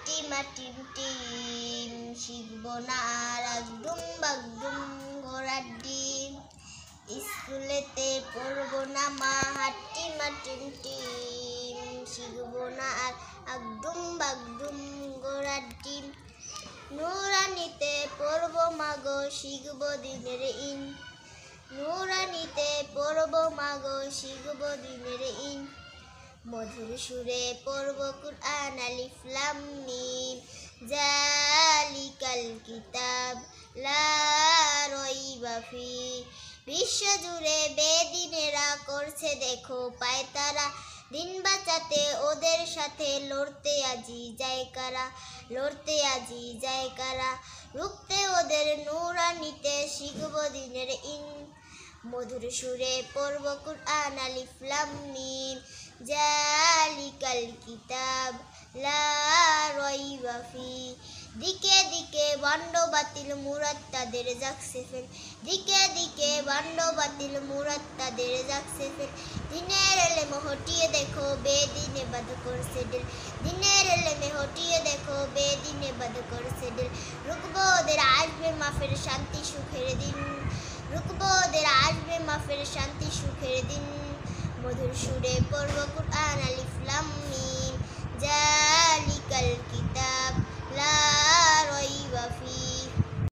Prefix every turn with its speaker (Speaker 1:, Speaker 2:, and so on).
Speaker 1: team team শিখবো না আর একদম বাগদুম ঘোড়ার ডিম স্কুলেতে পড়বো না মা টিম টিম শিখবো না আর একদম বাগদুম ঘোড়ার ডিম নুরানিতে পড়বো মাগো শিখবো দিনের ইন নুরানিতে পড়বো মাগো শিখবো দিনের ইন মধুর সুরে পড়বো কুরআন আলিফ লাম মিম জালিকাল কিতাব লা রাইবা ফি বিশ্ব জুড়ে বেদিনেরা করছে দেখো পায়তারা দিন বাঁচাতে ওদের সাথে লড়তে আজি যায় কারা রুখতে ওদের নুরানিতে শিখবো দিনের ইন মধুর সুরে পড়বো কুরআন আলিফ লাম মিম জালিকাল কিতাব লা রাইবা ফি দিকে দিকে বান্ড বাতিল মুরাদ তাদের জাগছে ফের দিকে দিকে বান্ড বাতিল মুরাদ তাদের জাগছে ফের দিনের এলেমে হটিয়ে দেখো বেদিনে বাদ করছে দিল দিনের এলেমে হটিয়ে দেখো বেদিনে বাদ করছে দিল রুকবো ওদের আসবে মাফের শান্তি সুখের দিন রুকবো ওদের আসবে মাফের শান্তি সুখের দিন মধুর সুরে পড়বো কুরআন আলিফ লাম মিম জালিকাল কিতাব লা রাইবা ফি